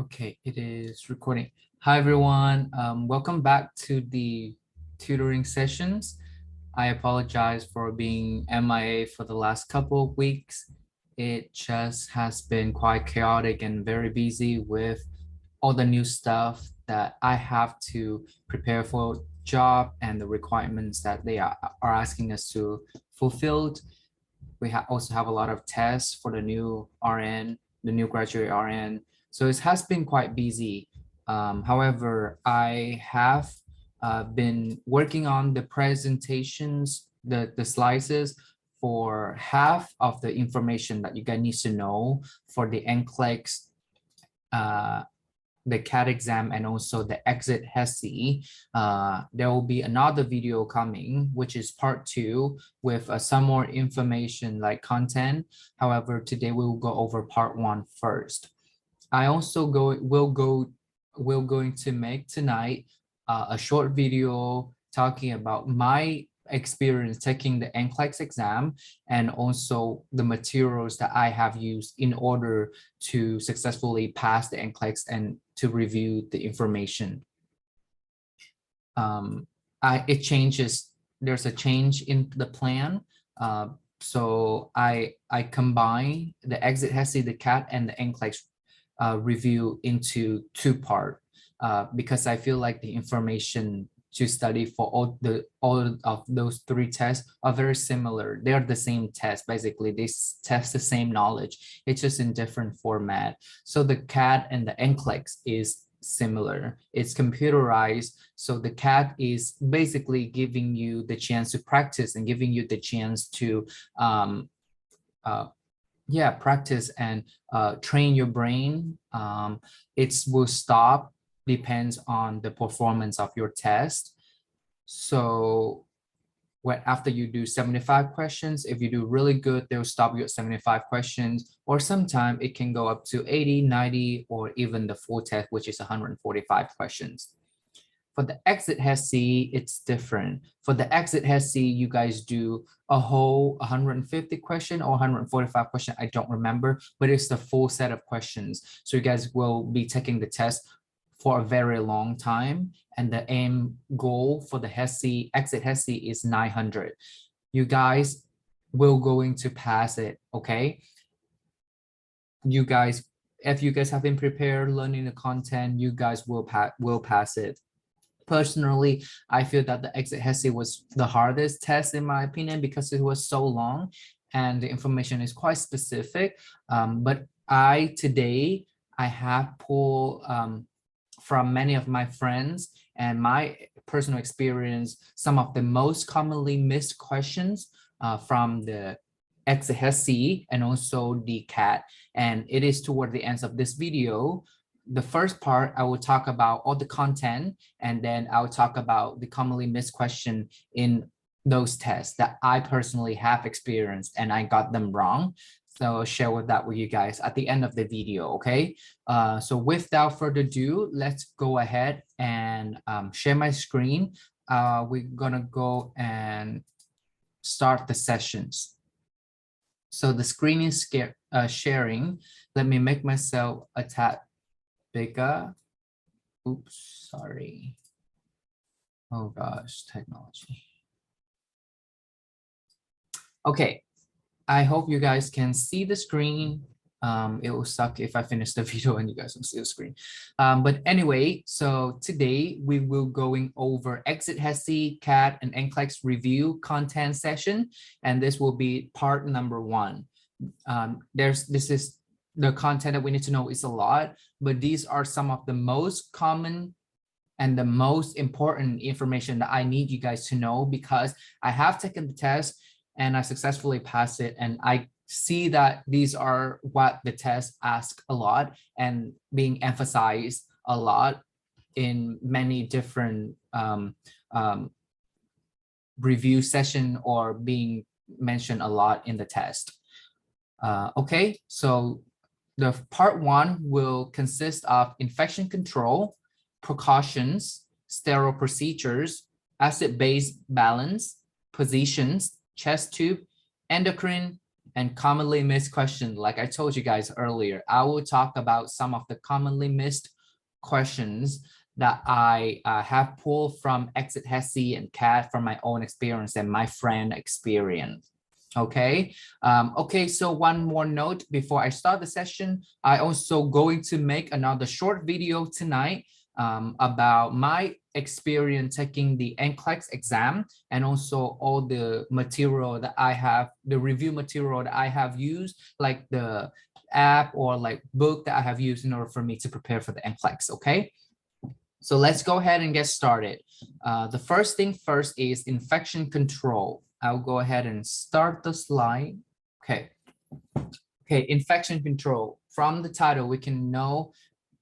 Okay, it is recording. Hi, everyone. Welcome back to the tutoring sessions. I apologize for being MIA for the last couple of weeks. It just has been quite chaotic and very busy with all the new stuff that I have to prepare for job and the requirements that they are asking us to fulfill. We also have a lot of tests for the new RN, the new graduate RN. So it has been quite busy. However, I have been working on the presentations, the slides for half of the information that you guys need to know for the NCLEX, the CAT exam, and also the Exit Hesi. There will be another video coming, which is part 2 with some more information like content. However, today we will go over part 1 first. I also will going to make tonight a short video talking about my experience taking the NCLEX exam and also the materials that I have used in order to successfully pass the NCLEX and to review the information. It changes. There's a change in the plan. So I combine the Exit Hesi, the CAT, and the NCLEX review into 2 parts because I feel like the information to study for all of those 3 tests are very similar. They are the same test. Basically, they test the same knowledge. It's just in different format. So the CAT and the NCLEX is similar. It's computerized. So the CAT is basically giving you the chance to practice and giving you the chance to practice and train your brain. It will stop, depends on the performance of your test. So after you do 75 questions, if you do really good, they'll stop you at 75 questions, or sometimes it can go up to 80, 90, or even the full test, which is 145 questions. For the Exit Hesi, it's different. For the Exit Hesi, you guys do a whole 150 question or 145 question. I don't remember, but it's the full set of questions. So you guys will be taking the test for a very long time. And the aim goal for the Hesi, Exit Hesi is 900. You guys will going to pass it, okay? You guys, if you guys have been prepared, learning the content, you guys will pass it. Personally, I feel that the Exit Hesi was the hardest test in my opinion because it was so long and the information is quite specific. But today I have pulled from many of my friends and my personal experience, some of the most commonly missed questions from the Exit Hesi and also the CAT. And it is toward the end of this video. The first part, I will talk about all the content, and then I'll talk about the commonly missed question in those tests that I personally have experienced and I got them wrong. So I'll share that with you guys at the end of the video, okay? So without further ado, let's go ahead and share my screen. We're gonna go and start the sessions. So the screen is sharing. Let me make myself a tad bigger. Oops, sorry. Oh gosh, technology. Okay, I hope you guys can see the screen. It will suck if I finish the video and you guys don't see the screen. But anyway, so today we will going over Exit Hesi, CAT, and NCLEX review content session, and this will be part number 1. This is the content that we need to know is a lot, but these are some of the most common and the most important information that I need you guys to know because I have taken the test and I successfully passed it. And I see that these are what the test asks a lot and being emphasized a lot in many different review session or being mentioned a lot in the test. Okay, so the part 1 will consist of infection control, precautions, sterile procedures, acid-base balance, positions, chest tube, endocrine, and commonly missed questions. Like I told you guys earlier, I will talk about some of the commonly missed questions that I have pulled from Exit Hesi and CAT from my own experience and my friend experience. Okay. Okay, so one more note before I start the session. I also going to make another short video tonight about my experience taking the NCLEX exam and also all the material that I have, the review material that I have used, like the app or like book that I have used in order for me to prepare for the NCLEX. Okay. So let's go ahead and get started. The first thing first is infection control. I'll go ahead and start the slide. Okay. Okay, infection control. From the title, we can know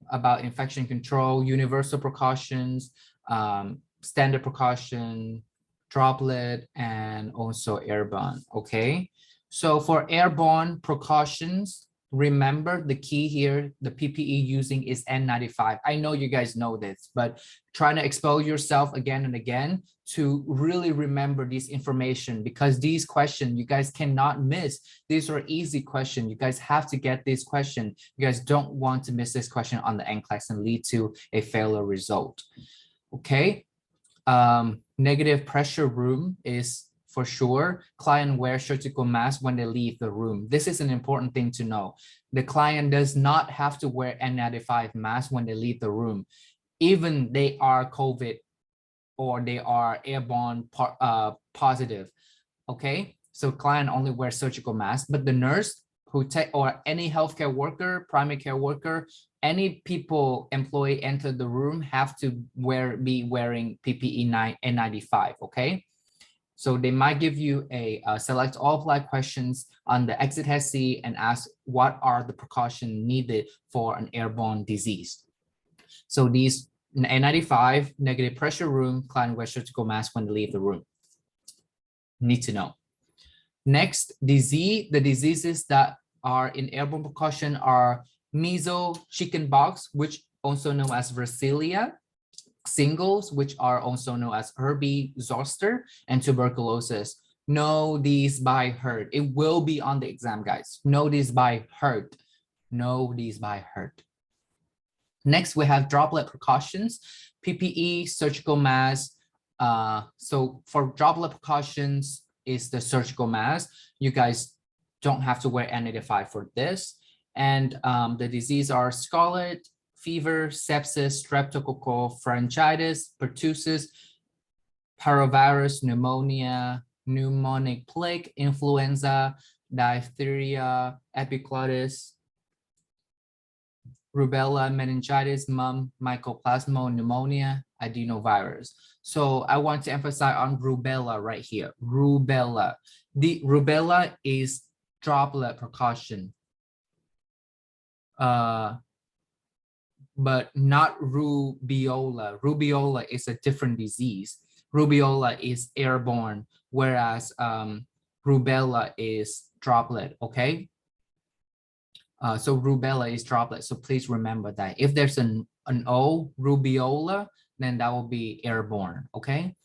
about infection control, universal precautions, standard precaution, droplet, and also airborne. Okay. So for airborne precautions, remember the key here, the PPE using is N95. I know you guys know this, but trying to expose yourself again and again to really remember this information, because these questions you guys cannot miss. These are easy questions. You guys have to get this question. You guys don't want to miss this question on the NCLEX and lead to a failure result. Okay. Negative pressure room is for sure. Client wear surgical mask when they leave the room. This is an important thing to know. The client does not have to wear N95 mask when they leave the room, even they are COVID or they are airborne positive. Okay, so client only wears surgical mask, but the nurse who take or any healthcare worker, primary care worker, any people employee enter the room have to be wearing PPE N95. Okay. So they might give you a select all apply questions on the Exit Hesi and ask what are the precautions needed for an airborne disease. So these N95, negative pressure room, client wear surgical mask when they leave the room. Need to know. Next, the diseases that are in airborne precaution are measles, chickenpox, which also known as varicella, singles, which are also known as herpes zoster, and tuberculosis. Know these by heart. It will be on the exam, guys. Know these by heart. Know these by heart. Next, we have droplet precautions, PPE, surgical mask. So for droplet precautions is the surgical mask. You guys don't have to wear N95 for this. And the disease are scarlet, fever, sepsis, streptococcal pharyngitis, pertussis, parvovirus, pneumonia, pneumonic plague, influenza, diphtheria, epiglottis, rubella, meningitis, mumps, mycoplasma, pneumonia, adenovirus. So I want to emphasize on rubella right here. Rubella. The rubella is droplet precaution. But not rubeola. Rubeola is a different disease. Rubeola is airborne, whereas rubella is droplet, okay? So rubella is droplet, so please remember that. If there's an O, rubeola, then that will be airborne, okay?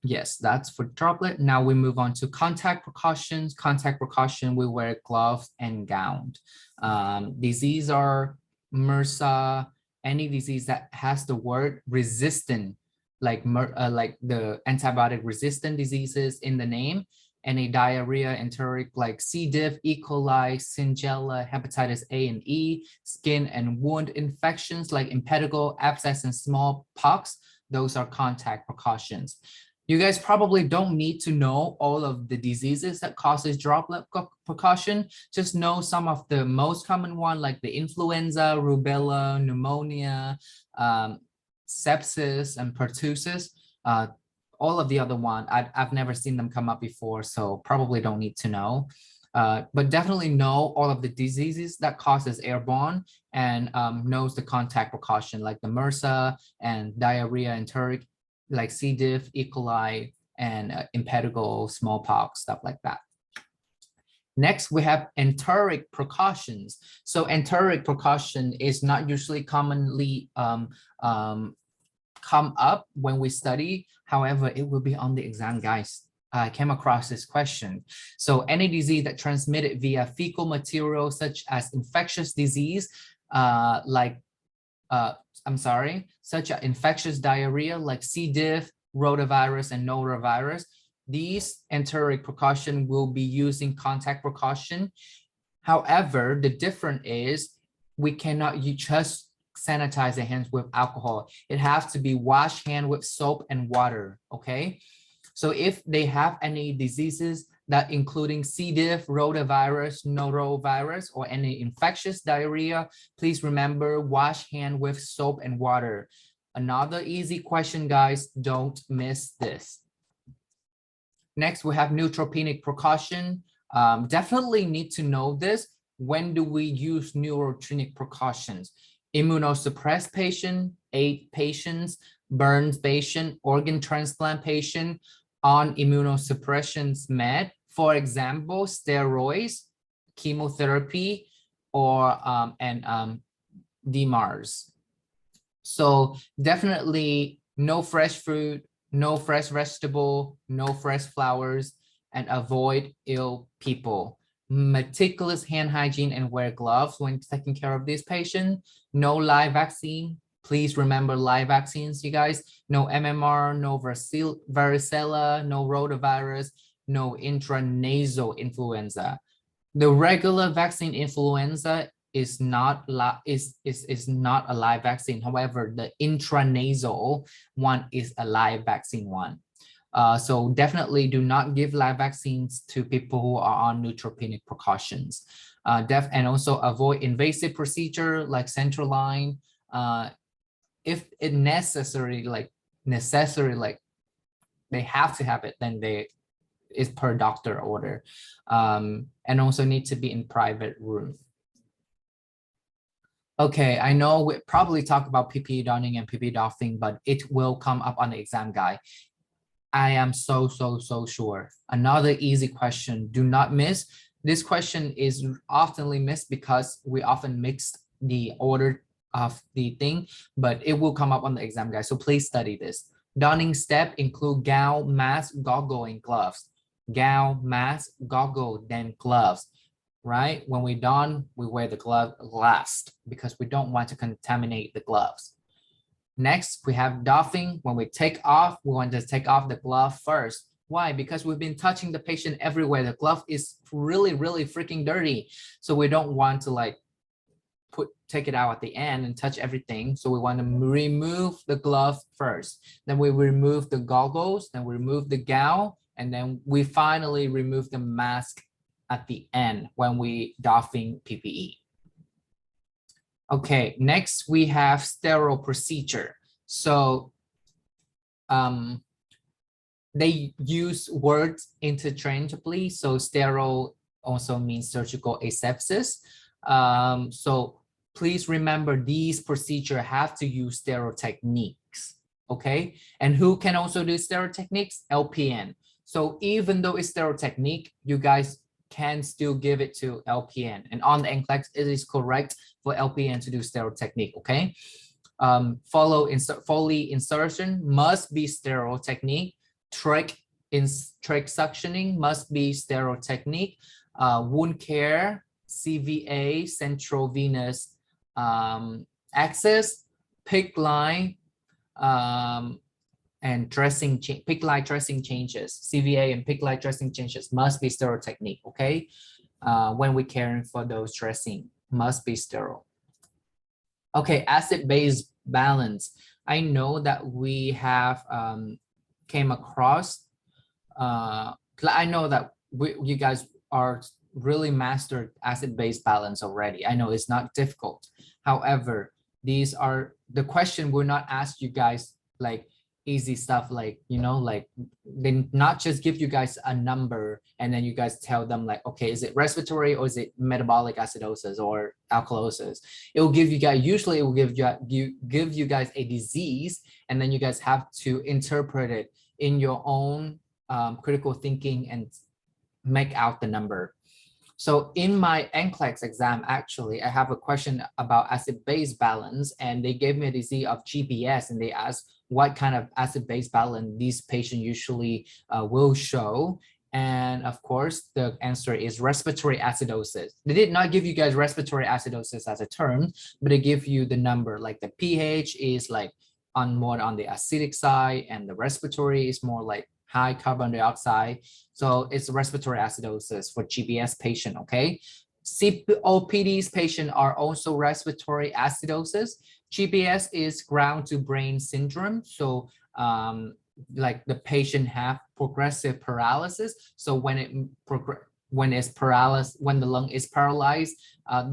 Yes, that's for droplet. Now we move on to contact precautions. Contact precaution, we wear gloves and gown. Disease are MRSA, any disease that has the word resistant, like the antibiotic resistant diseases in the name, any diarrhea, enteric, like C. diff, E. coli, Shigella, hepatitis A and E, skin and wound infections like impetigo, abscess, and smallpox. Those are contact precautions. You guys probably don't need to know all of the diseases that causes droplet precaution. Just know some of the most common one, like the influenza, rubella, pneumonia, sepsis, and pertussis. All of the other one, I've never seen them come up before, so probably don't need to know. But definitely know all of the diseases that causes airborne and knows the contact precaution, like the MRSA and diarrhea, enteric, like C. diff, E. coli, and impetigo, smallpox, stuff like that. Next, we have enteric precautions. So enteric precaution is not usually commonly come up when we study. However, it will be on the exam, guys. came across this question. So any disease that transmitted via fecal material, such as infectious disease, such as infectious diarrhea like C. diff, rotavirus, and norovirus, these enteric precaution will be using contact precaution. However, the difference is we cannot just sanitize the hands with alcohol. It has to be wash hand with soap and water, okay? So if they have any diseases that including C. diff, rotavirus, norovirus, or any infectious diarrhea, please remember wash hand with soap and water. Another easy question, guys, don't miss this. Next, we have neutropenic precaution. Definitely need to know this. When do we use neutropenic precautions? Immunosuppressed patient, AIDS patients, burns patient, organ transplant patient, on immunosuppressions med, for example, steroids, chemotherapy, or DMARS. So definitely no fresh fruit, no fresh vegetable, no fresh flowers, and avoid ill people. Meticulous hand hygiene and wear gloves when taking care of this patient. No live vaccine. Please remember live vaccines, you guys. No MMR, no varicella, no rotavirus, no intranasal influenza. The regular vaccine influenza is not a live vaccine. However, the intranasal one is a live vaccine one. So definitely do not give live vaccines to people who are on neutropenic precautions. And also avoid invasive procedure like central line. If it necessary, like they have to have it, then it's per doctor order. And also need to be in private room. Okay, I know we probably talk about PPE donning and PPE doffing, but it will come up on the exam guide. I am so sure. Another easy question, do not miss. This question is oftenly missed because we often mix the order of the thing, but it will come up on the exam guide. So please study this. Donning step include gown, mask, goggle, and gloves. Gown, mask, goggle, then gloves, right? When we don, we wear the glove last because we don't want to contaminate the gloves. Next, we have doffing. When we take off, we want to take off the glove first. Why? Because we've been touching the patient everywhere. The glove is really freaking dirty. So we don't want to take it out at the end and touch everything. So we want to remove the glove first. Then we remove the goggles, then we remove the gown, and then we finally remove the mask at the end when we doffing PPE. Okay, next we have sterile procedure. So they use words interchangeably. So sterile also means surgical asepsis. So please remember these procedures have to use sterile techniques, okay? And who can also do sterile techniques? LPN. So even though it's sterile technique, you guys can still give it to LPN. And on the NCLEX, it is correct for LPN to do sterile technique, okay? Foley insertion must be sterile technique. Trach suctioning must be sterile technique. Wound care, CVA, central venous access, PICC line, and PICC line dressing changes, CVA and PICC line dressing changes must be sterile technique, okay? When we're caring for those dressing, must be sterile. Okay, acid-base balance. I know that we have came across, I know that you guys are really mastered acid-base balance already. I know it's not difficult. However, these are the question will not ask you guys like easy stuff, like, you know, like they not just give you guys a number and then you guys tell them like, okay, is it respiratory or is it metabolic acidosis or alkalosis? It will give you guys, usually it will give you guys a disease, and then you guys have to interpret it in your own critical thinking and make out the number. So in my NCLEX exam, actually, I have a question about acid-base balance, and they gave me a disease of GBS, and they asked what kind of acid-base balance these patients usually will show. And of course, the answer is respiratory acidosis. They did not give you guys respiratory acidosis as a term, but they give you the number, like the pH is like more on the acidic side, and the respiratory is more like high carbon dioxide. So it's respiratory acidosis for GBS patient, okay? COPD's patient are also respiratory acidosis. GBS is ground to brain syndrome. So like the patient have progressive paralysis. So when the lung is paralyzed,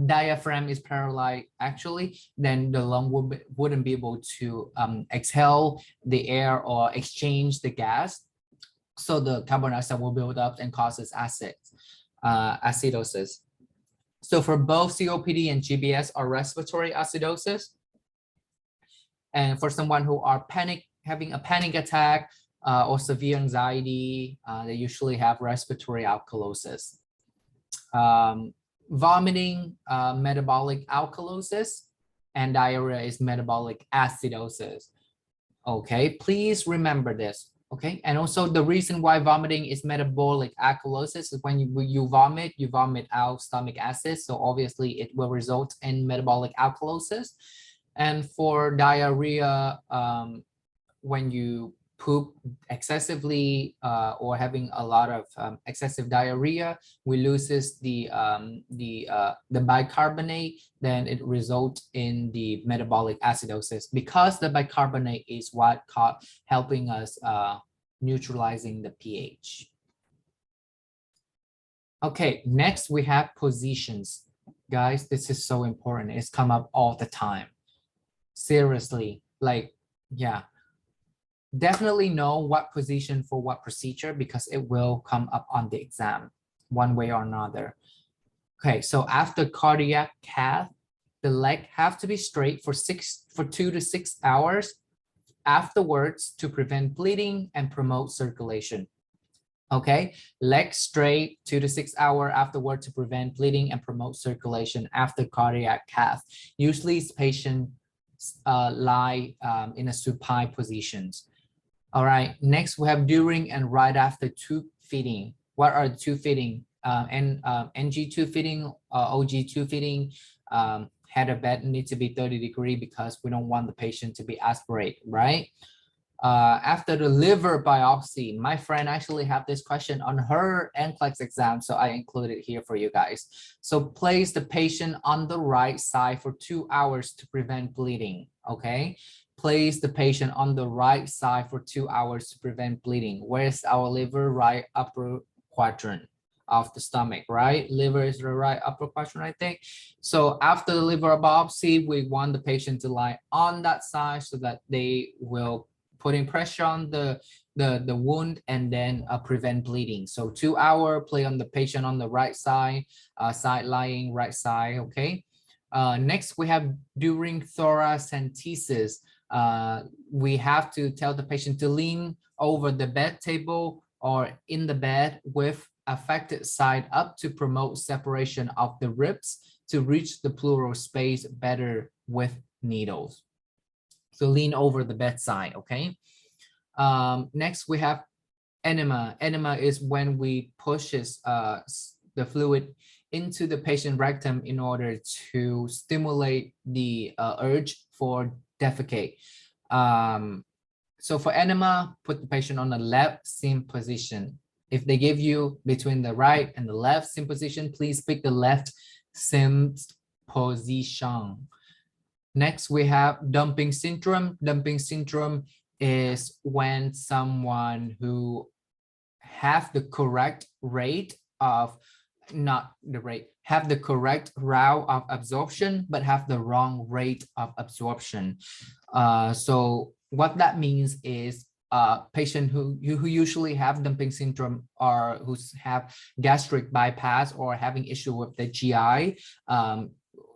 diaphragm is paralyzed actually, then the lung wouldn't be able to exhale the air or exchange the gas. So the carbon dioxide will build up and causes acidosis. So for both COPD and GBS are respiratory acidosis. And for someone who are having a panic attack or severe anxiety, they usually have respiratory alkalosis. Vomiting, metabolic alkalosis, and diarrhea is metabolic acidosis. Okay, please remember this. Okay, and also the reason why vomiting is metabolic alkalosis is when you vomit out stomach acid. So obviously it will result in metabolic alkalosis. And for diarrhea, when you poop excessively or having a lot of excessive diarrhea, we loses the bicarbonate, then it results in the metabolic acidosis, because the bicarbonate is what helping us neutralizing the pH. Okay, next we have positions. Guys, this is so important. It's come up all the time. Seriously, like, yeah. Definitely know what position for what procedure, because it will come up on the exam one way or another. Okay, so after cardiac cath, the leg have to be straight for 2 to 6 hours afterwards to prevent bleeding and promote circulation. Okay, leg straight 2 to 6 hours afterward to prevent bleeding and promote circulation after cardiac cath. Usually patients lie in a supine positions. All right, next we have during and right after tube feeding. What are tube feeding? NG tube feeding, OG tube feeding. Head of bed needs to be 30 degrees because we don't want the patient to be aspirate, right? After the liver biopsy, my friend actually have this question on her NCLEX exam, so I included it here for you guys. So place the patient on the right side for 2 hours to prevent bleeding, okay? Place the patient on the right side for 2 hours to prevent bleeding. Where's our liver? Right upper quadrant of the stomach, right? Liver is the right upper quadrant, I think. So after the liver biopsy, we want the patient to lie on that side so that they will putting pressure on the wound and then prevent bleeding. So 2 hours, play on the patient on the right side, side lying, right side, okay? Next, we have during thoracentesis, we have to tell the patient to lean over the bed table or in the bed with affected side up to promote separation of the ribs to reach the pleural space better with needles. So lean over the bedside, okay? Next, we have enema. Enema is when we pushes the fluid into the patient rectum in order to stimulate the urge for defecate. So for enema, put the patient on the left sim position. If they give you between the right and the left sim position, please pick the left sim position. Next, we have dumping syndrome. Dumping syndrome is when someone who have the correct rate of, not the rate, have the correct route of absorption, but have the wrong rate of absorption. So what that means is patient who usually have dumping syndrome or who have gastric bypass or having issue with the GI.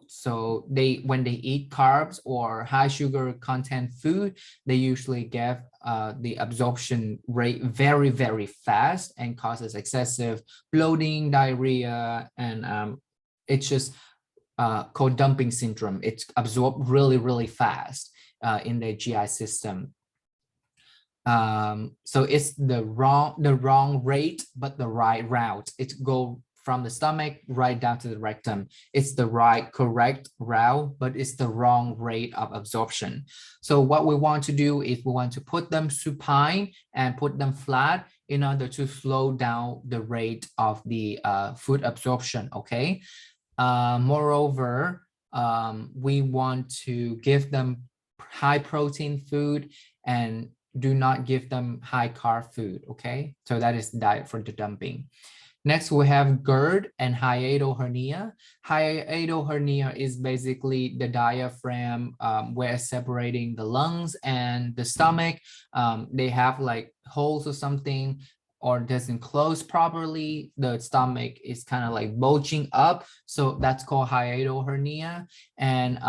So when they eat carbs or high sugar content food, they usually get the absorption rate very, very fast and causes excessive bloating, diarrhea, and it's just called dumping syndrome. It's absorbed really, really fast in the GI system. So it's the wrong rate, but the right route. It go from the stomach right down to the rectum. It's the correct route, but it's the wrong rate of absorption. So what we want to do is we want to put them supine and put them flat in order to slow down the rate of the food absorption, okay? Moreover, we want to give them high protein food and do not give them high carb food, okay? So that is diet for the dumping. Next, we have GERD and hiatal hernia. Hiatal hernia is basically the diaphragm where it's separating the lungs and the stomach. They have like holes or something, or doesn't close properly. The stomach is kind of like bulging up. So that's called hiatal hernia. And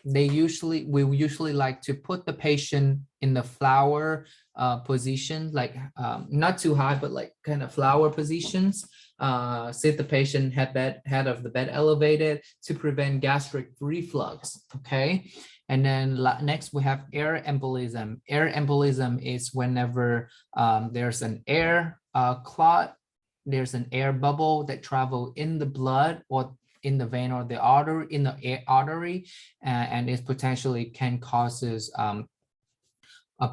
we usually like to put the patient in the flower position, like not too high, but like kind of flower positions. Sit the patient head of the bed elevated to prevent gastric reflux, okay? And then next we have air embolism. Air embolism is whenever there's an air clot, there's an air bubble that travel in the blood or in the vein or the artery, in the artery, and it potentially can causes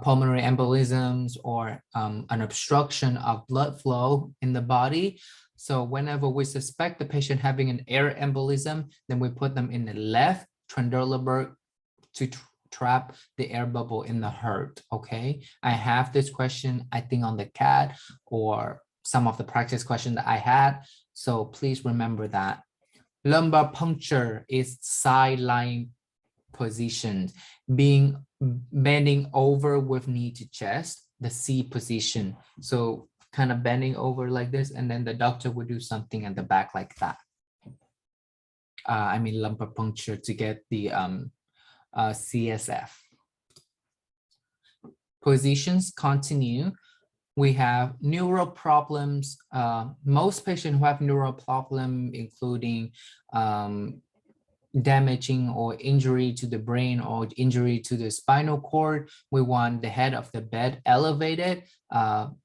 pulmonary embolisms or an obstruction of blood flow in the body. So whenever we suspect the patient having an air embolism, then we put them in the left Trendelenburg to trap the air bubble in the heart, okay? I have this question, I think, on the CAT or some of the practice questions that I had, so please remember that. Lumbar puncture is side lying position, bending over with knee to chest, the C position. So kind of bending over like this, and then the doctor would do something at the back like that. I mean lumbar puncture to get the CSF. Positions continue. We have neural problems. Most patients who have neural problem, including damaging or injury to the brain or injury to the spinal cord, we want the head of the bed elevated,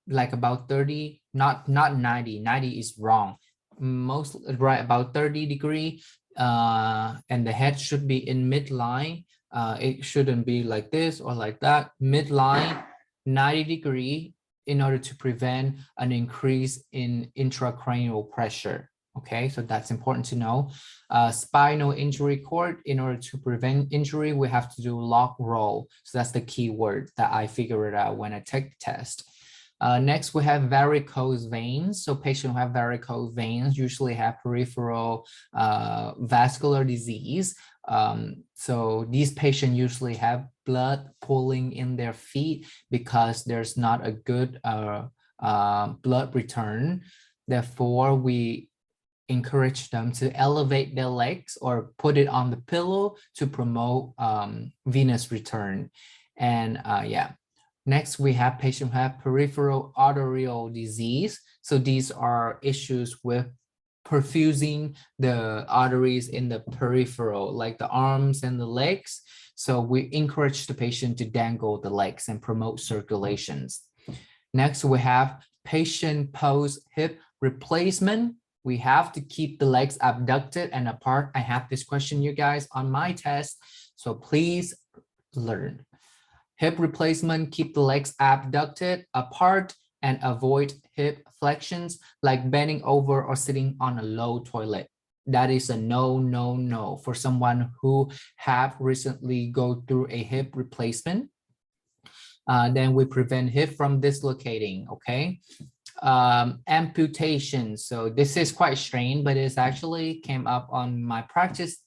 like about 30, not 90. 90 is wrong. Most right about 30 degree, and the head should be in midline. It shouldn't be like this or like that. Midline, 90 degree, in order to prevent an increase in intracranial pressure. Okay, so that's important to know. Spinal injury cord, in order to prevent injury, we have to do lock roll. So that's the key word that I figured out when I take the test. Next, we have varicose veins. So patients who have varicose veins usually have peripheral vascular disease. So these patients usually have blood pooling in their feet because there's not a good blood return. Therefore, we encourage them to elevate their legs or put it on the pillow to promote venous return. And yeah. Next, we have patients who have peripheral arterial disease. So these are issues with perfusing the arteries in the peripheral, like the arms and the legs. So we encourage the patient to dangle the legs and promote circulations. Next, we have patient post hip replacement. We have to keep the legs abducted and apart. I have this question, you guys, on my test, so please learn. Hip replacement, keep the legs abducted, apart, and avoid hip flexions like bending over or sitting on a low toilet. That is a no, no, no for someone who have recently go through a hip replacement. Then we prevent hip from dislocating, okay? Amputation. So this is quite strange, but it's actually came up on my practice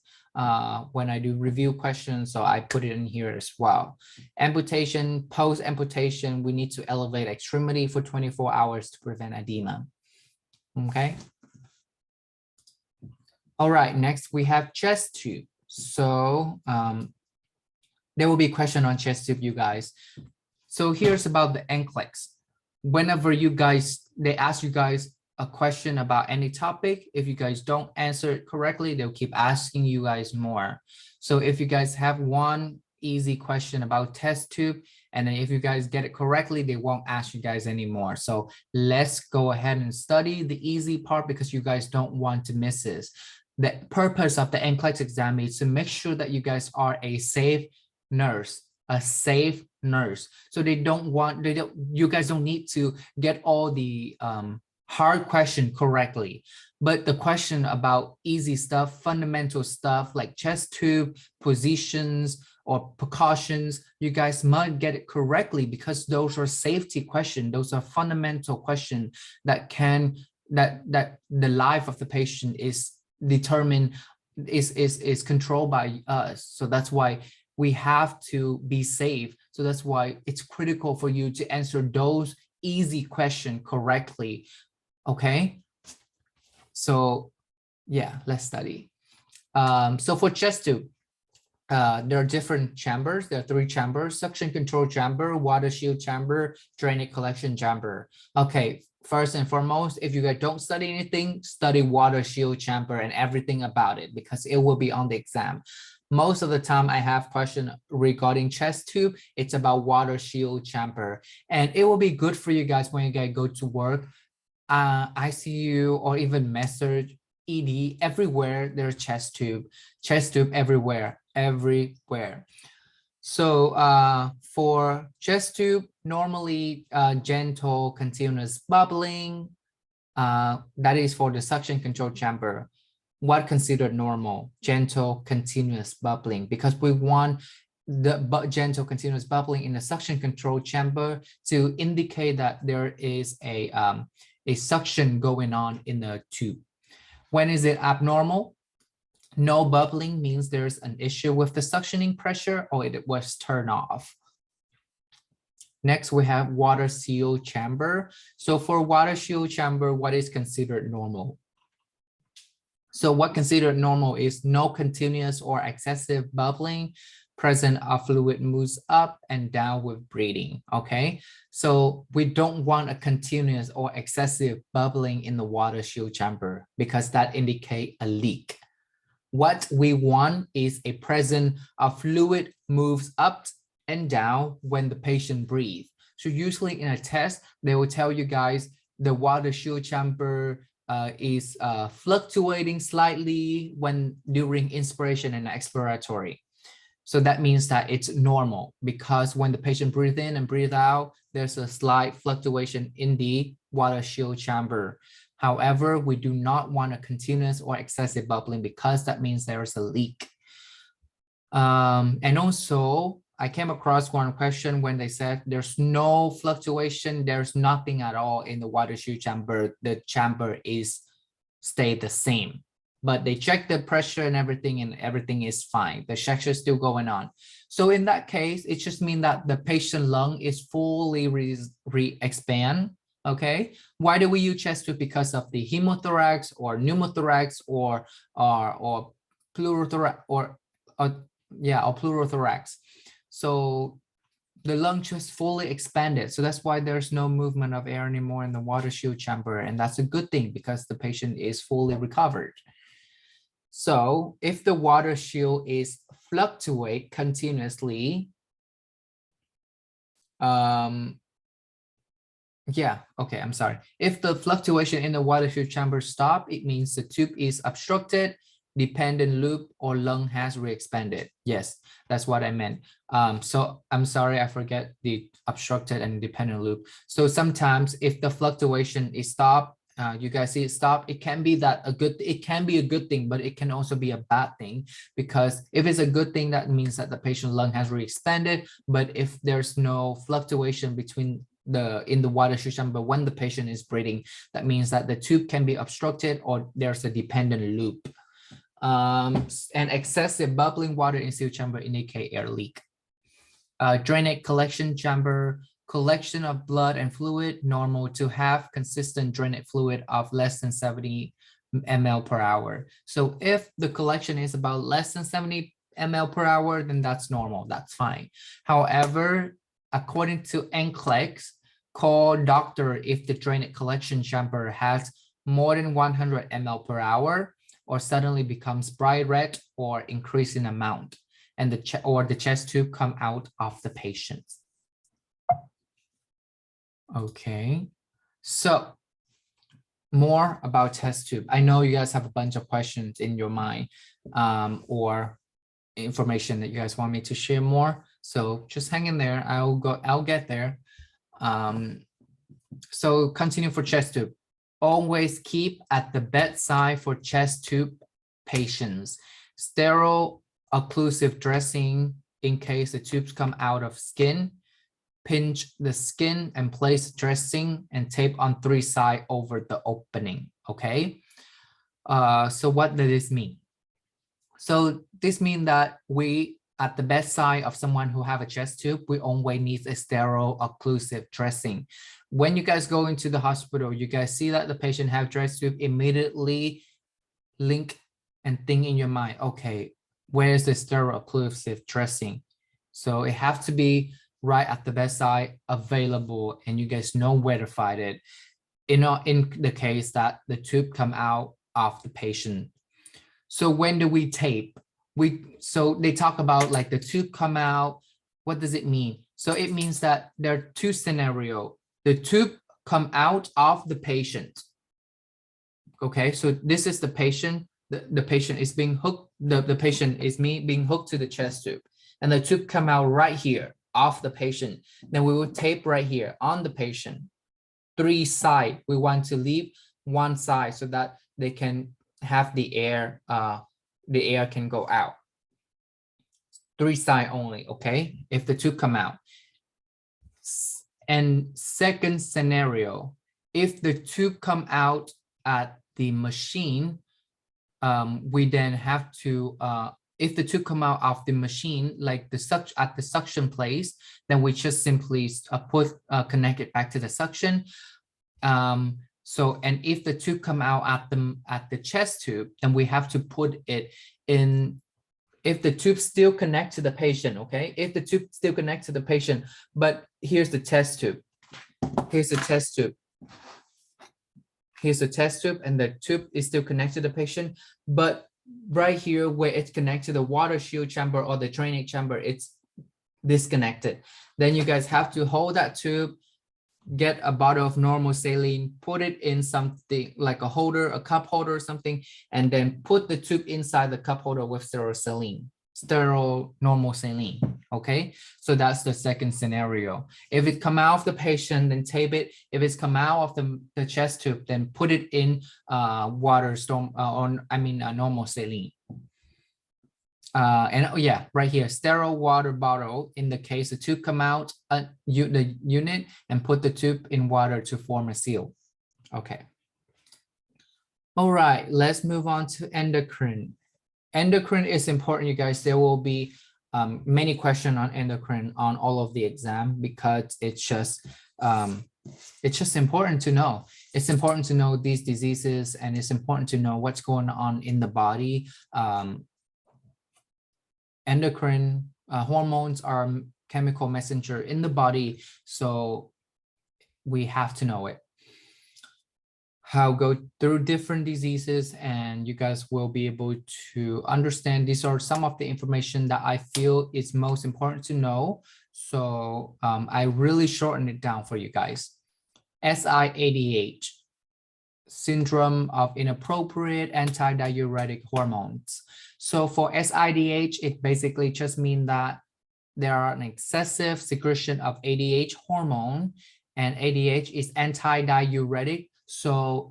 when I do review questions, so I put it in here as well. Amputation, post-amputation, we need to elevate extremity for 24 hours to prevent edema. Okay. All right, next we have chest tube. So there will be a question on chest tube, you guys. So here's about the NCLEX. Whenever they ask you guys a question about any topic, if you guys don't answer it correctly, they'll keep asking you guys more. So if you guys have one easy question about test tube, and then if you guys get it correctly, they won't ask you guys anymore. So let's go ahead and study the easy part because you guys don't want to miss this. The purpose of the NCLEX exam is to make sure that you guys are a safe nurse, a safe nurse. So you guys don't need to get all the hard question correctly, but the question about easy stuff, fundamental stuff like chest tube, positions, or precautions, you guys must get it correctly because those are safety questions. Those are fundamental questions that the life of the patient is determined, is controlled by us. So that's why we have to be safe. So that's why it's critical for you to answer those easy questions correctly. Okay. So yeah, let's study. So for chest tube, there are different chambers. There are 3 chambers: suction control chamber, water shield chamber, drainage collection chamber. Okay, first and foremost, if you guys don't study anything, study water shield chamber and everything about it because it will be on the exam. Most of the time I have question regarding chest tube, it's about water shield chamber. And it will be good for you guys when you guys go to work, ICU, or even med-surg, ED, everywhere there's chest tube everywhere. So for chest tube, normally gentle continuous bubbling, that is for the suction control chamber. What considered normal? Gentle continuous bubbling, because we want the gentle continuous bubbling in the suction control chamber to indicate that there is a suction going on in the tube. When is it abnormal? No bubbling means there's an issue with the suctioning pressure or it was turned off. Next, we have water seal chamber. So for water seal chamber, what is considered normal? So what considered normal is no continuous or excessive bubbling, present of fluid moves up and down with breathing, okay? So we don't want a continuous or excessive bubbling in the water shield chamber because that indicates a leak. What we want is a presence of fluid moves up and down when the patient breathes. So usually in a test, they will tell you guys the water shield chamber is fluctuating slightly during inspiration and expiratory. So that means that it's normal because when the patient breathes in and breathes out, there's a slight fluctuation in the water shield chamber. However, we do not want a continuous or excessive bubbling because that means there is a leak. And also, I came across one question when they said there's no fluctuation, there's nothing at all in the water shield chamber. The chamber stayed the same, but they checked the pressure and everything is fine. The section is still going on. So in that case, it just means that the patient lung is fully re-expand. Okay, why do we use chest tube? Because of the hemothorax or pneumothorax or pleurothorax or pleurothorax. So the lung just fully expanded. So that's why there's no movement of air anymore in the water shield chamber. And that's a good thing because the patient is fully recovered. So if the water shield is fluctuate continuously, if the fluctuation in the water shield chamber stop, it means the tube is obstructed, dependent loop, or lung has re-expanded. Yes, that's what I meant. So I'm sorry, I forget the obstructed and dependent loop. So sometimes if the fluctuation is stopped, you guys see it stop, it can be a good thing, but it can also be a bad thing, because if it's a good thing, that means that the patient lung has re-expanded. But if there's no fluctuation in the water shield chamber when the patient is breathing, that means that the tube can be obstructed or there's a dependent loop. And excessive bubbling water in seal chamber indicate air leak. Drainage collection chamber, collection of blood and fluid, normal to have consistent drainage fluid of less than 70 ml per hour. So if the collection is about less than 70 ml per hour, then that's normal, that's fine. However, according to NCLEX, call doctor if the drainage collection chamber has more than 100 ml per hour or suddenly becomes bright red or increase in amount, and the chest tube come out of the patient. Okay, so more about test tube. I know you guys have a bunch of questions in your mind or information that you guys want me to share more. So just hang in there. I'll get there. So continue for chest tube. Always keep at the bedside for chest tube patients. Sterile occlusive dressing in case the tubes come out of skin. Pinch the skin and place dressing and tape on 3 sides over the opening. Okay. So what does this mean? So this means that we at the bedside of someone who have a chest tube, we always need a sterile occlusive dressing. When you guys go into the hospital, you guys see that the patient have chest tube, immediately link and think in your mind, okay, where's the sterile occlusive dressing? So it has to be right at the bedside, available, and you guys know where to find it. In the case that the tube come out of the patient. So when do we tape? So they talk about like the tube come out. What does it mean? So it means that there are 2 scenarios. The tube come out of the patient. Okay, so this is the patient. The patient is being hooked. The patient is being hooked to the chest tube, and the tube come out right here off the patient. Then we will tape right here on the patient. 3 sides. We want to leave 1 side so that they can have the air can go out. 3 sides only, okay? If the tube come out. And second scenario, if the tube come out at the machine, we then have to if the tube come out of the machine, like at the suction place, then we just simply connect it back to the suction. So, and if the tube come out at the chest tube, then we have to put it in. If the tube still connect to the patient, okay? If the tube still connect to the patient, but here's the test tube. Here's the test tube. Here's the test tube, and the tube is still connected to the patient, but right here where it's connected to the water shield chamber or the drainage chamber, it's disconnected. Then you guys have to hold that tube, get a bottle of normal saline, put it in something like a holder, a cup holder or something, and then put the tube inside the cup holder with sterile normal saline. Okay, so that's the second scenario. If it come out of the patient, then tape it. If it's come out of the chest tube, then put it in normal saline. And oh yeah, right here, sterile water bottle in the case the tube come out the unit, and put the tube in water to form a seal. Okay. All right, let's move on to endocrine. Endocrine is important, you guys. There will be many questions on endocrine on all of the exam because it's just important to know. It's important to know these diseases, and it's important to know what's going on in the body. Endocrine hormones are chemical messenger in the body, so we have to know it. I'll go through different diseases, and you guys will be able to understand. These are some of the information that I feel is most important to know. So I really shortened it down for you guys. SIADH, syndrome of inappropriate antidiuretic hormones. So for SIDH, it basically just means that there are an excessive secretion of ADH hormone, and ADH is antidiuretic. So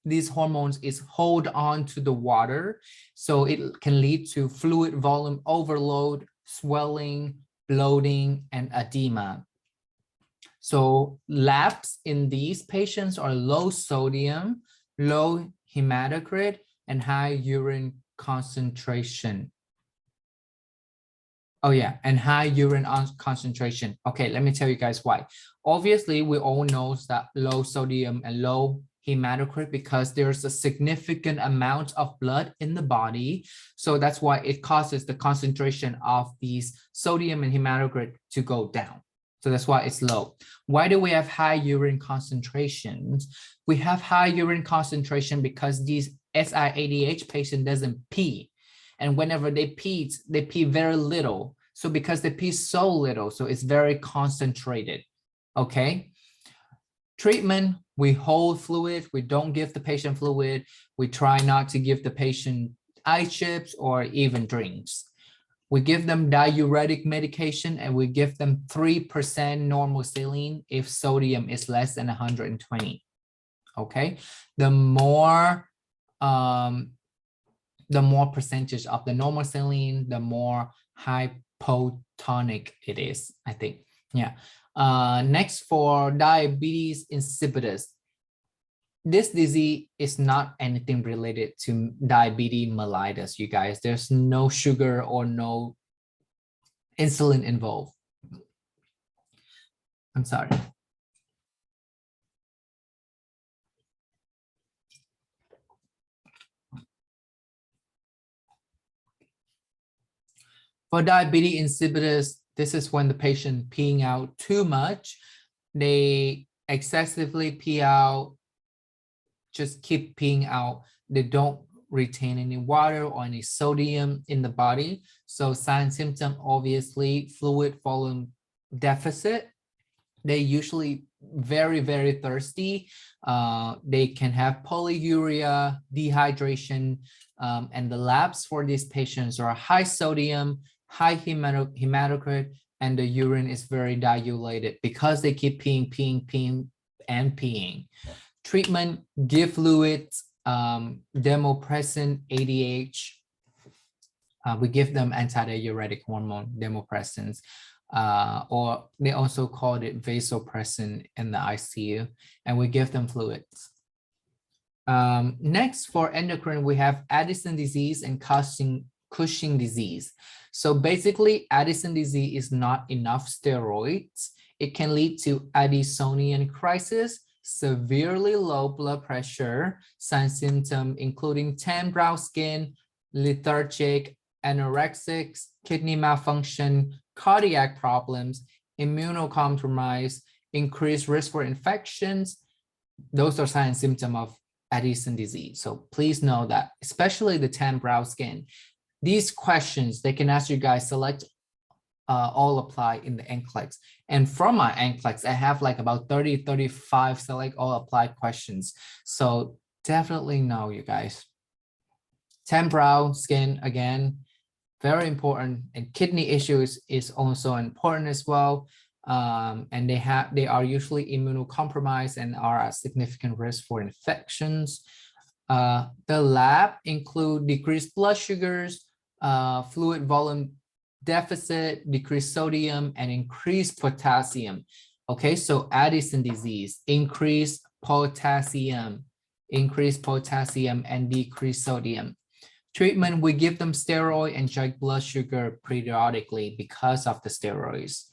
these hormones is hold on to the water. So it can lead to fluid volume overload, swelling, bloating, and edema. So labs in these patients are low sodium, low hematocrit, and high urine concentration. Oh yeah, and high urine concentration. Okay, let me tell you guys why. Obviously, we all know that low sodium and low hematocrit because there's a significant amount of blood in the body. So that's why it causes the concentration of these sodium and hematocrit to go down. So that's why it's low. Why do we have high urine concentrations? We have high urine concentration because these SIADH patient doesn't pee. And whenever they pee very little. So because they pee so little, so it's very concentrated, okay? Treatment, we hold fluid, we don't give the patient fluid. We try not to give the patient ice chips or even drinks. We give them diuretic medication and we give them 3% normal saline if sodium is less than 120, okay? The more percentage of the normal saline, the more hypotonic it is, I think. Yeah. Next, for diabetes insipidus. This disease is not anything related to diabetes mellitus, you guys. There's no sugar or no insulin involved. I'm sorry. For diabetes insipidus, this is when the patient peeing out too much. They excessively pee out, just keep peeing out. They don't retain any water or any sodium in the body. So sign symptom, obviously, fluid volume deficit. They usually very, very thirsty. They can have polyuria, dehydration, and the labs for these patients are high sodium, high hematocrit, and the urine is very dilated because they keep peeing, and peeing. Treatment, give fluids, demopressin, ADH. We give them antidiuretic hormone, demopressins, or they also called it vasopressin in the ICU, and we give them fluids. Next, for endocrine, we have Addison disease and Cushing disease. So basically, Addison disease is not enough steroids. It can lead to Addisonian crisis, severely low blood pressure, sign symptom including tan brown skin, lethargic, anorexic, kidney malfunction, cardiac problems, immunocompromise, increased risk for infections. Those are sign and symptom of Addison disease. So please know that, especially the tan brown skin. These questions, they can ask you guys select all apply in the NCLEX. And from my NCLEX, I have like about 30, 35 select all apply questions. So definitely know, you guys. Tan brown skin, again, very important. And kidney issues is also important as well. And they are usually immunocompromised and are at significant risk for infections. The lab include decreased blood sugars, fluid volume deficit, decreased sodium, and increased potassium. Okay, so Addison disease, increased potassium and decreased sodium. Treatment, we give them steroid and check blood sugar periodically because of the steroids.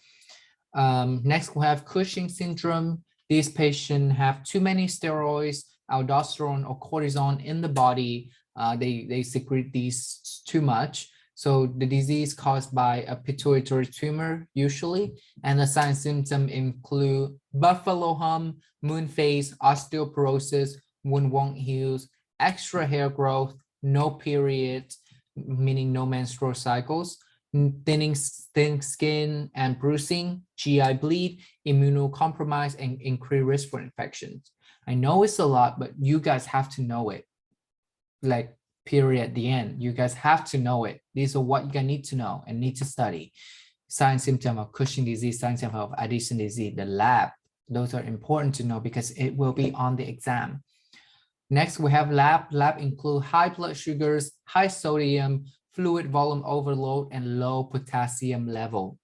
Next, we have Cushing syndrome. These patients have too many steroids, aldosterone or cortisone in the body. They secrete these too much. So the disease caused by a pituitary tumor usually, and the sign and symptom include buffalo hump, moon face, osteoporosis, wound won't heal, extra hair growth, no period, meaning no menstrual cycles, thin skin and bruising, GI bleed, immunocompromise, and increased risk for infections. I know it's a lot, but you guys have to know it. Like, period at the end. You guys have to know it. These are what you guys need to know and need to study. Sign symptom of Cushing disease, sign symptom of Addison disease, the lab. Those are important to know because it will be on the exam. Next, we have lab. Lab include high blood sugars, high sodium, fluid volume overload, and low potassium level.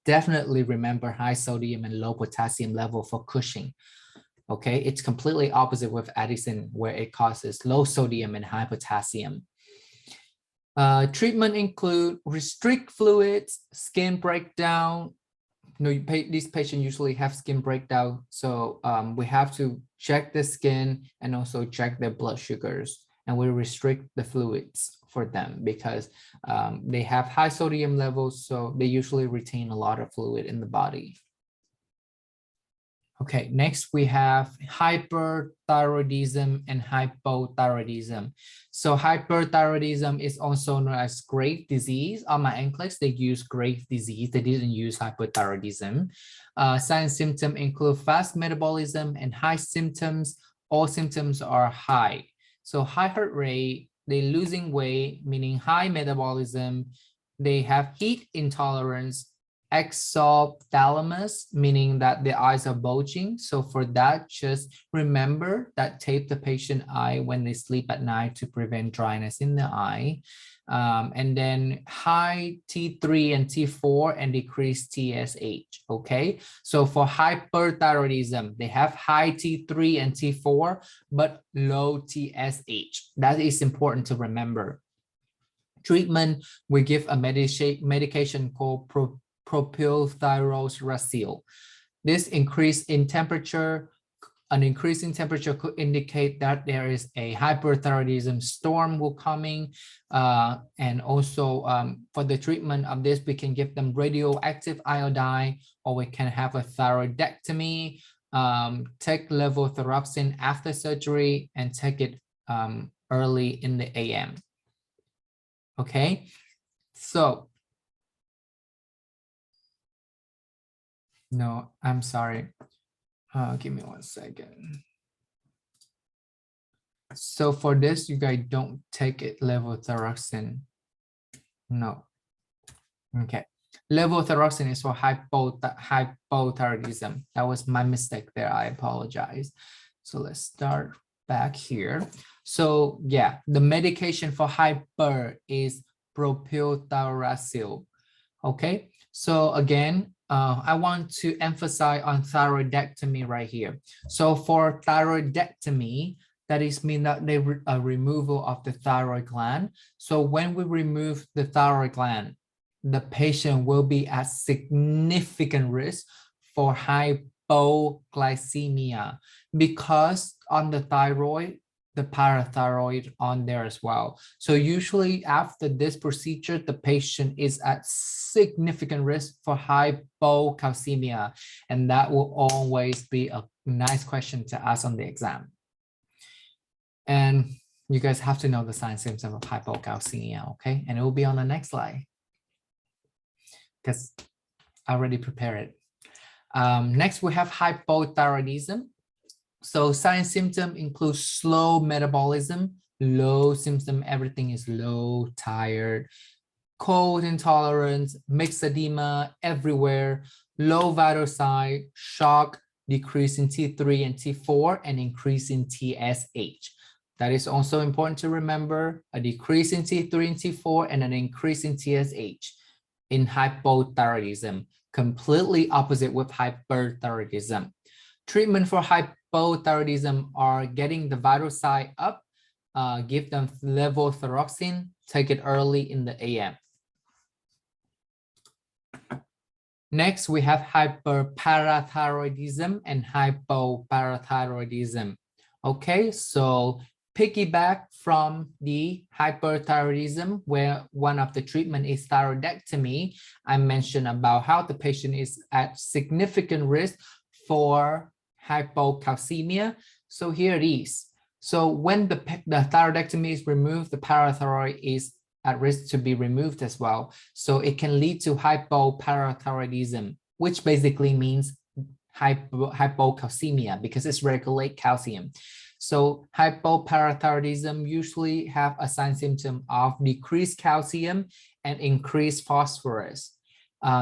Definitely remember high sodium and low potassium level for Cushing. Okay, it's completely opposite with Addison, where it causes low sodium and high potassium. Treatment include restrict fluids, skin breakdown, these patients usually have skin breakdown. So we have to check the skin and also check their blood sugars. And we restrict the fluids for them because they have high sodium levels. So they usually retain a lot of fluid in the body. Okay, next we have hyperthyroidism and hypothyroidism. So hyperthyroidism is also known as Graves' disease. On my NCLEX, they use Graves' disease. They didn't use hyperthyroidism. Signs and symptoms include fast metabolism and high symptoms. All symptoms are high. So high heart rate, they losing weight, meaning high metabolism. They have heat intolerance, exophthalmos, meaning that the eyes are bulging. So for that, just remember that tape the patient eye when they sleep at night to prevent dryness in the eye. And then high T3 and T4 and decreased TSH, okay? So for hyperthyroidism, they have high T3 and T4, but low TSH. That is important to remember. Treatment, we give a medication called propylthiouracil. This increase in temperature, an increase in temperature could indicate that there is a hyperthyroidism storm will coming. And also for the treatment of this, we can give them radioactive iodine, or we can have a thyroidectomy, take levothyroxine after surgery, and take it early in the AM. Okay, so no, I'm sorry. Give me 1 second. So for this, you guys don't take it levothyroxine. No. Okay. Levothyroxine is for hypothyroidism. That was my mistake there. I apologize. So let's start back here. So yeah, the medication for hyper is propylthiouracil. Okay. So again, I want to emphasize on thyroidectomy right here. So for thyroidectomy, that is mean that they removal of the thyroid gland. So when we remove the thyroid gland, the patient will be at significant risk for hypoglycemia, because on the thyroid, the parathyroid on there as well. So usually after this procedure, the patient is at significant risk for hypocalcemia, and that will always be a nice question to ask on the exam. And you guys have to know the signs and symptoms of hypocalcemia, okay? And it will be on the next slide, because I already prepared it. Next, we have hypothyroidism. So signs and symptoms include slow metabolism, low symptom, everything is low, tired, cold intolerance, mixed edema everywhere, low vital sign, shock, decrease in T3 and T4, and increase in TSH. That is also important to remember, a decrease in T3 and T4 and an increase in TSH in hypothyroidism, completely opposite with hyperthyroidism. Treatment for hypothyroidism are getting the vital sign up, give them levothyroxine, take it early in the AM. Next, we have hyperparathyroidism and hypoparathyroidism. Okay, so piggyback from the hyperthyroidism, where one of the treatment is thyroidectomy. I mentioned about how the patient is at significant risk for hypocalcemia. So here it is. So when the thyroidectomy is removed, the parathyroid is at risk to be removed as well. So it can lead to hypoparathyroidism, which basically means hypocalcemia because it's regulate calcium. So hypoparathyroidism usually have a sign symptom of decreased calcium and increased phosphorus.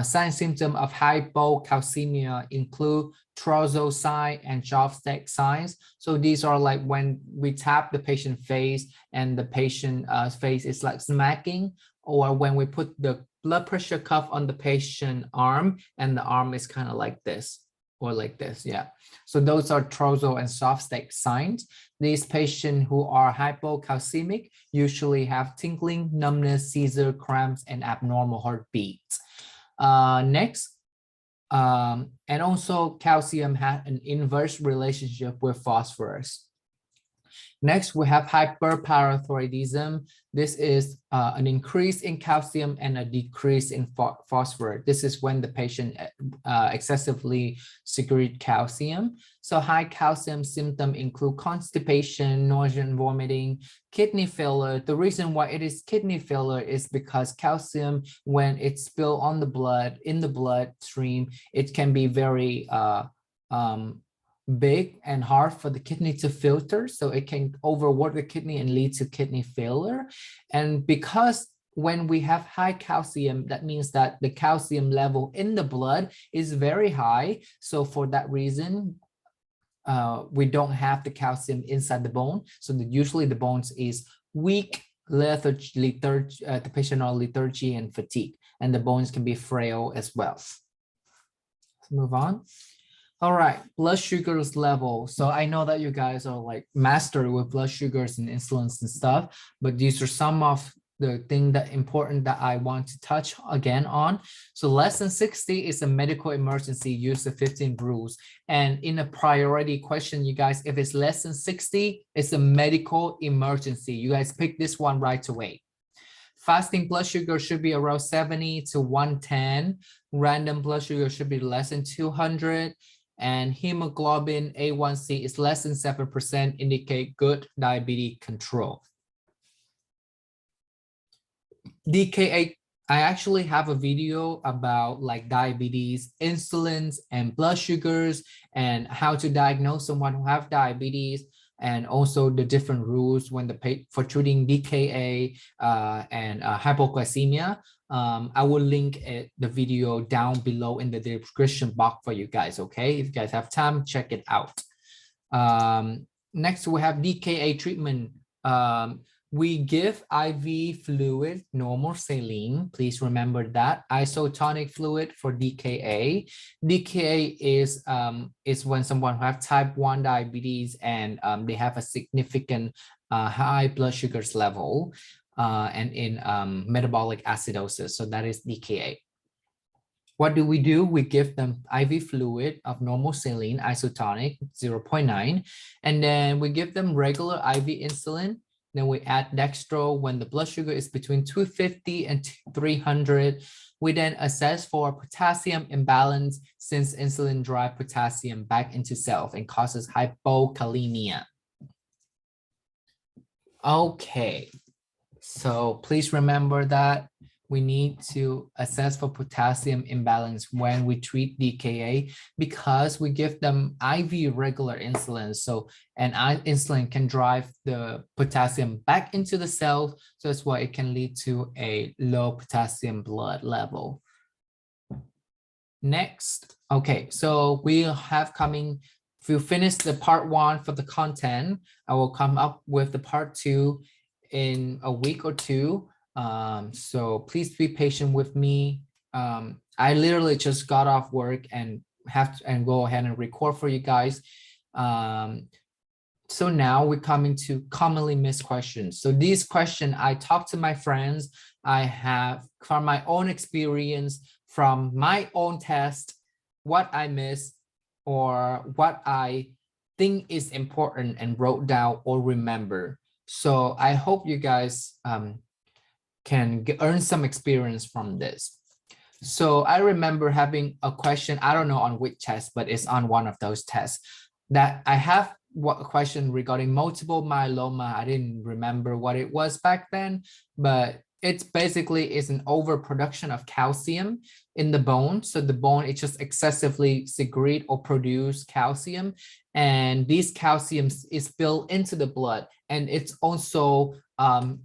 Sign symptom of hypocalcemia include trousseau sign and chopstick signs. So these are like when we tap the patient face and the patient face is like smacking, or when we put the blood pressure cuff on the patient arm and the arm is kind of like this or like this. Yeah. So those are trousseau and chopstick signs. These patients who are hypocalcemic usually have tingling, numbness, seizure, cramps, and abnormal heartbeats. Next, And also calcium has an inverse relationship with phosphorus. Next, we have hyperparathyroidism. This is an increase in calcium and a decrease in phosphorus. This is when the patient excessively secrete calcium. So high calcium symptoms include constipation, nausea and vomiting, kidney failure. The reason why it is kidney failure is because calcium, when it's spilled on the blood, in the bloodstream, it can be very big and hard for the kidney to filter, so it can overwork the kidney and lead to kidney failure. And because when we have high calcium, that means that the calcium level in the blood is very high. So for that reason, we don't have the calcium inside the bone. So usually the bones is weak, lethargy, the patient are lethargy and fatigue, and the bones can be frail as well. Let's move on. All right, blood sugars level. So I know that you guys are like master with blood sugars and insulins and stuff, but these are some of the things that important that I want to touch again on. So less than 60 is a medical emergency, use the 15 rules. And in a priority question, you guys, if it's less than 60, it's a medical emergency. You guys pick this one right away. Fasting blood sugar should be around 70 to 110. Random blood sugar should be less than 200. And hemoglobin A1C is less than 7%, indicate good diabetes control. DKA, I actually have a video about like diabetes, insulins, and blood sugars, and how to diagnose someone who have diabetes, and also the different rules when for treating DKA and hypoglycemia. I will link the video down below in the description box for you guys, okay? If you guys have time, check it out. Next, we have DKA treatment. We give IV fluid, normal saline. Please remember that. Isotonic fluid for DKA. DKA is when someone who have type 1 diabetes and they have a significant high blood sugars level and in metabolic acidosis. So that is DKA. What do? We give them IV fluid of normal saline, isotonic, 0.9. And then we give them regular IV insulin. Then we add dextro when the blood sugar is between 250 and 300. We then assess for potassium imbalance, since insulin drives potassium back into cells and causes hypokalemia. Okay, so please remember that we need to assess for potassium imbalance when we treat DKA, because we give them IV regular insulin. So, and insulin can drive the potassium back into the cells. So that's why it can lead to a low potassium blood level. Next, okay, so we have coming, if you finish the part 1 for the content, I will come up with the part 2 in a week or two. So please be patient with me. I literally just got off work and go ahead and record for you guys. So now we're coming to commonly missed questions. So these questions, I talked to my friends. I have from my own experience, from my own test, what I missed or what I think is important and wrote down or remember. So I hope you guys can earn some experience from this. So I remember having a question, I don't know on which test, but it's on one of those tests, that I have a question regarding multiple myeloma. I didn't remember what it was back then, but it's basically is an overproduction of calcium in the bone. So the bone, it just excessively secrete or produce calcium, and these calciums is built into the blood, and it's also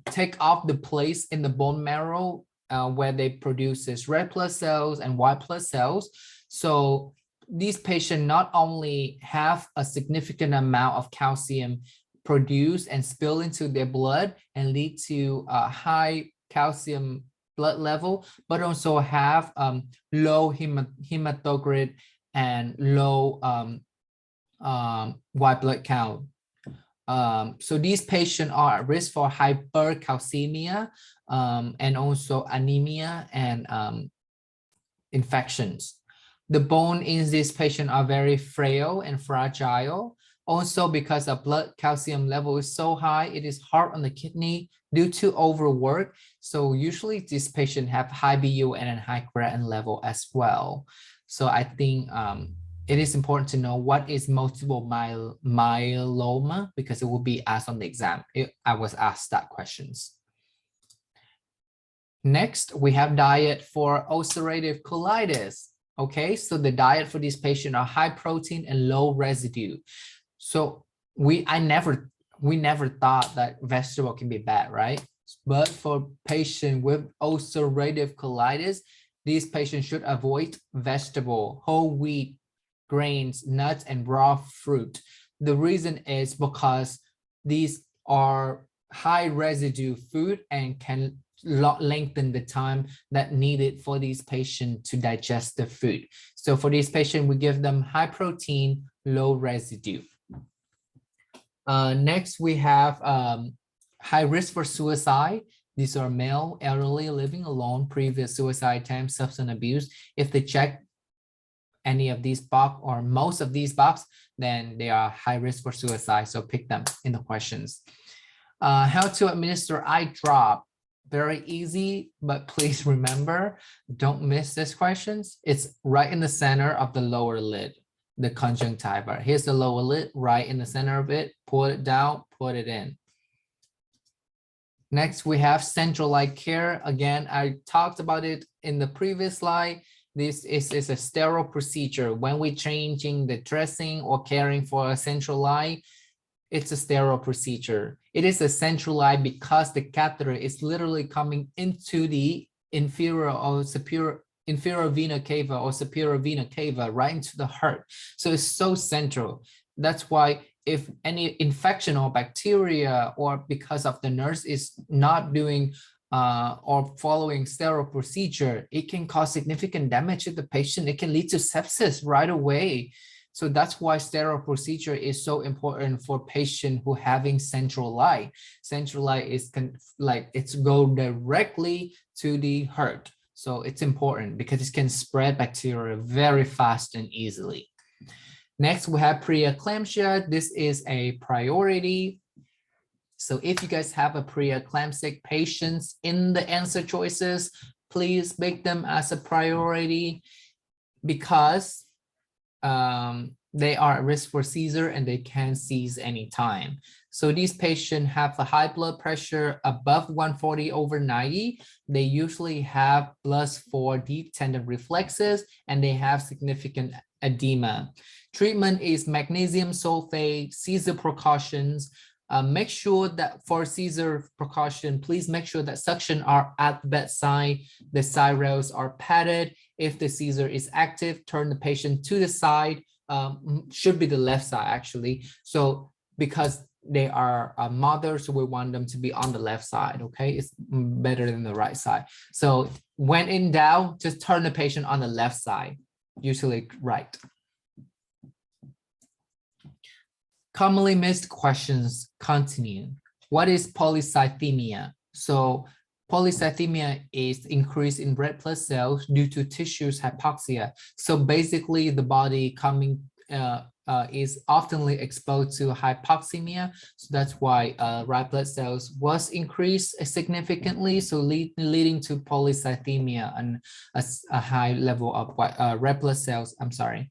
take off the place in the bone marrow where they produces red blood cells and white blood cells. So these patients not only have a significant amount of calcium produced and spill into their blood and lead to a high calcium blood level, but also have low hematocrit and low white blood count. So these patients are at risk for hypercalcemia and also anemia and infections. The bone in this patient are very frail and fragile. Also, because the blood calcium level is so high, it is hard on the kidney due to overwork. So usually this patient have high BU and a high creatinine level as well. So I think it is important to know what is multiple myeloma, because it will be asked on the exam. I was asked that questions. Next, we have diet for ulcerative colitis. Okay, so the diet for this patient are high protein and low residue. So we never thought that vegetable can be bad, right? But for patient with ulcerative colitis, these patients should avoid vegetable, whole wheat, grains, nuts, and raw fruit. The reason is because these are high residue food and can lengthen the time that needed for these patients to digest the food. So for this patient, we give them high protein, low residue. Next, we have high risk for suicide. These are male, elderly, living alone, previous suicide attempt, substance abuse. If they check any of these box or most of these boxes, then they are high risk for suicide. So pick them in the questions. How to administer eye drop. Very easy, but please remember, don't miss these questions. It's right in the center of the lower lid, the conjunctiva. Here's the lower lid, right in the center of it. Pull it down, put it in. Next, we have centralized care. Again, I talked about it in the previous slide. This is a sterile procedure. When we're changing the dressing or caring for a central eye, it's a sterile procedure. It is a central eye because the catheter is literally coming into the inferior or superior vena cava or superior vena cava, right into the heart. So it's so central. That's why if any infection or bacteria or because of the nurse is not doing or following sterile procedure, it can cause significant damage to the patient. It can lead to sepsis right away. So that's why sterile procedure is so important for patient who having central eye. Central eye is it's go directly to the heart. So it's important because it can spread bacteria very fast and easily. Next, we have preeclampsia. This is a priority. So if you guys have a preeclamptic patients in the answer choices, please make them as a priority because they are at risk for seizure and they can seize anytime. So these patients have a high blood pressure above 140/90. They usually have +4 deep tendon reflexes and they have significant edema. Treatment is magnesium sulfate, seizure precautions. Make sure that for seizure precaution, please make sure that suction are at the bedside. The side rails are padded. If the seizure is active, turn the patient to the side. Should be the left side actually. So because they are mothers, so we want them to be on the left side. Okay, it's better than the right side. So when in doubt, just turn the patient on the left side, usually right. Commonly missed questions continue. What is polycythemia? So polycythemia is increase in red blood cells due to tissues hypoxia. So basically the body coming is oftenly exposed to hypoxemia. So that's why red blood cells was increased significantly. So leading to polycythemia and a high level of red blood cells, I'm sorry.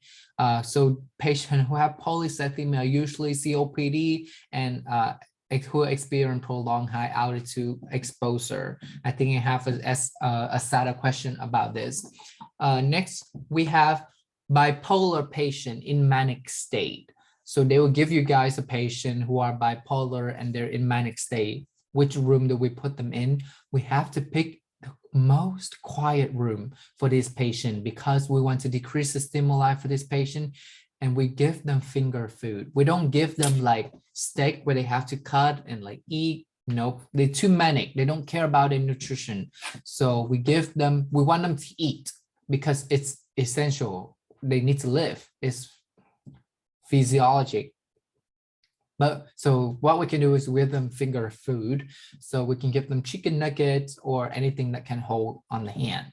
So patients who have polycythemia usually COPD and who experience prolonged high altitude exposure. I think I have a SATA question about this. Next, we have bipolar patient in manic state. So they will give you guys a patient who are bipolar and they're in manic state. Which room do we put them in? We have to pick the most quiet room for this patient because we want to decrease the stimuli for this patient, and we give them finger food. We don't give them like steak where they have to cut and like eat. Nope, they're too manic. They don't care about their nutrition. So we want them to eat because it's essential. They need to live. It's physiologic. But so what we can do is give them finger food. So we can give them chicken nuggets or anything that can hold on the hand.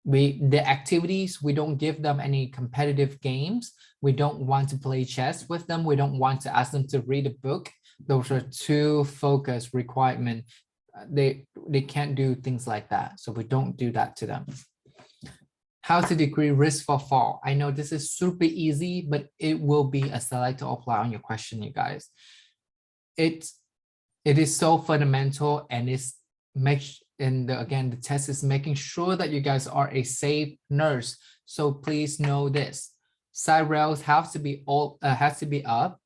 The activities, we don't give them any competitive games. We don't want to play chess with them. We don't want to ask them to read a book. Those are too focused requirement. They can't do things like that. So we don't do that to them. How to decrease risk for fall. I know this is super easy, but it will be a select to apply on your question, you guys. It is so fundamental, and again, the test is making sure that you guys are a safe nurse. So please know this: side rails have to be up.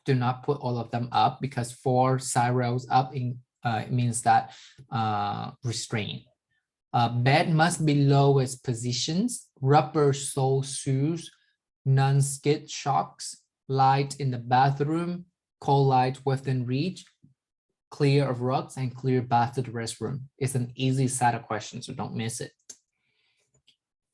Do not put all of them up, because 4 side rails up it means that restraint. Bed must be lowest positions, rubber sole shoes, non-skid shocks, light in the bathroom, cold light within reach, clear of rugs, and clear bath to the restroom. It's an easy set of questions, so don't miss it.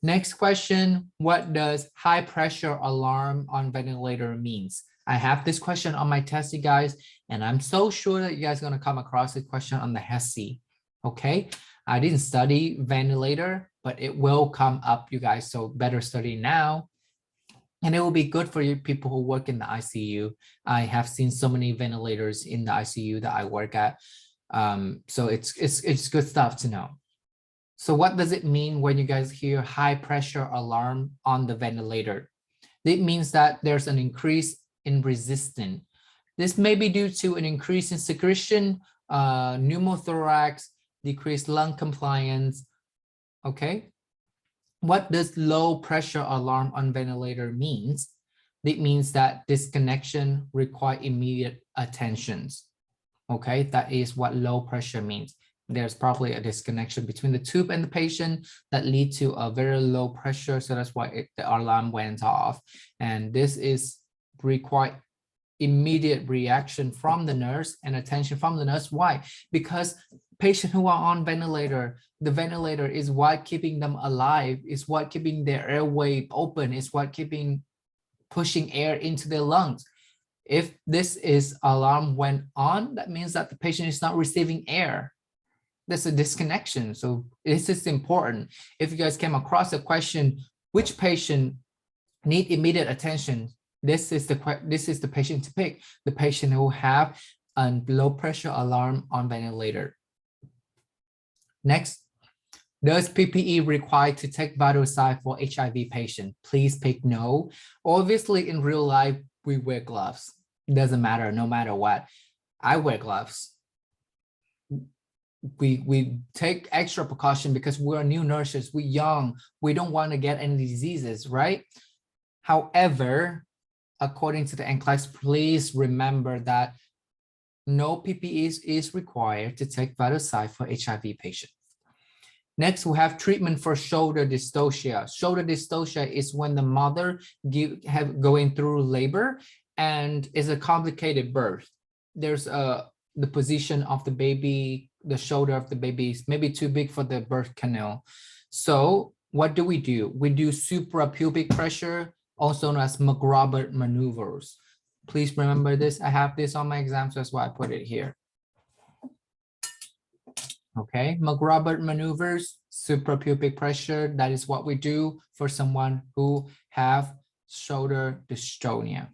Next question: what does high pressure alarm on ventilator means? I have this question on my test, you guys, and I'm so sure that you guys are going to come across this question on the Hesi. Okay, I didn't study ventilator, but it will come up, you guys, so better study now. And it will be good for you people who work in the ICU. I have seen so many ventilators in the ICU that I work at. So it's good stuff to know. So what does it mean when you guys hear high pressure alarm on the ventilator? It means that there's an increase in resistance. This may be due to an increase in secretion, pneumothorax, decreased lung compliance. Okay. What does low pressure alarm on ventilator means? It means that disconnection require immediate attentions. Okay, that is what low pressure means. There's probably a disconnection between the tube and the patient that lead to a very low pressure. So that's why the alarm went off. And this is require immediate reaction from the nurse and attention from the nurse. Why? Because patients who are on ventilator, the ventilator is what keeping them alive, is what keeping their airway open, is what pushing air into their lungs. If this is alarm went on, that means that the patient is not receiving air. There's a disconnection. So this is important. If you guys came across a question, which patient need immediate attention, this is the patient to pick, the patient who have a low pressure alarm on ventilator. Next, does PPE require to take vital sign for HIV patient? Please pick no. Obviously, in real life, we wear gloves. It doesn't matter, no matter what. I wear gloves. We take extra precaution because we're new nurses, we're young, we don't want to get any diseases, right? However, according to the NCLEX, please remember that no PPE is required to take vital sign for HIV patients. Next, we have treatment for shoulder dystocia. Shoulder dystocia is when the mother going through labor and is a complicated birth. There's the position of the baby, the shoulder of the baby is maybe too big for the birth canal. So what do? We do suprapubic pressure, also known as McRobert maneuvers. Please remember this. I have this on my exam, so that's why I put it here. Okay, McRobert maneuvers, suprapubic pressure. That is what we do for someone who have shoulder dystonia.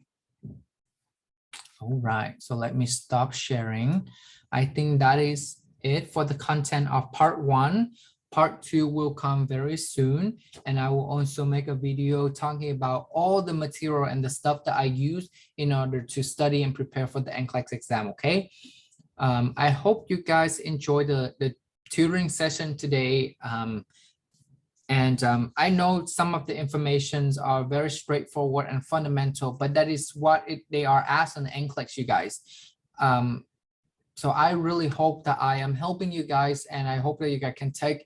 All right, so let me stop sharing. I think that is it for the content of part 1. Part 2 will come very soon, and I will also make a video talking about all the material and the stuff that I use in order to study and prepare for the NCLEX exam, okay? I hope you guys enjoy the tutoring session today. I know some of the informations are very straightforward and fundamental, but that is what they are asked on the NCLEX, you guys. So I really hope that I am helping you guys, and I hope that you guys can take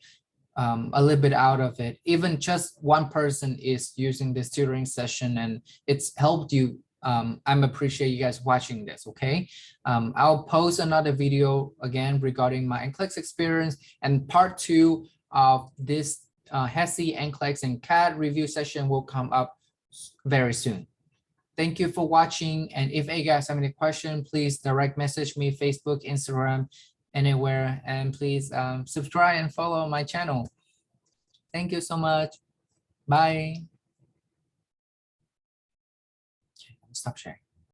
a little bit out of it. Even just one person is using this tutoring session and it's helped you. I'm appreciate you guys watching this, okay? I'll post another video again regarding my NCLEX experience, and part 2 of this Hesi, NCLEX, and CAT review session will come up very soon. Thank you for watching, and if you guys have any question, please direct message me, Facebook, Instagram, anywhere, and please subscribe and follow my channel. Thank you so much. Bye. Okay, stop sharing.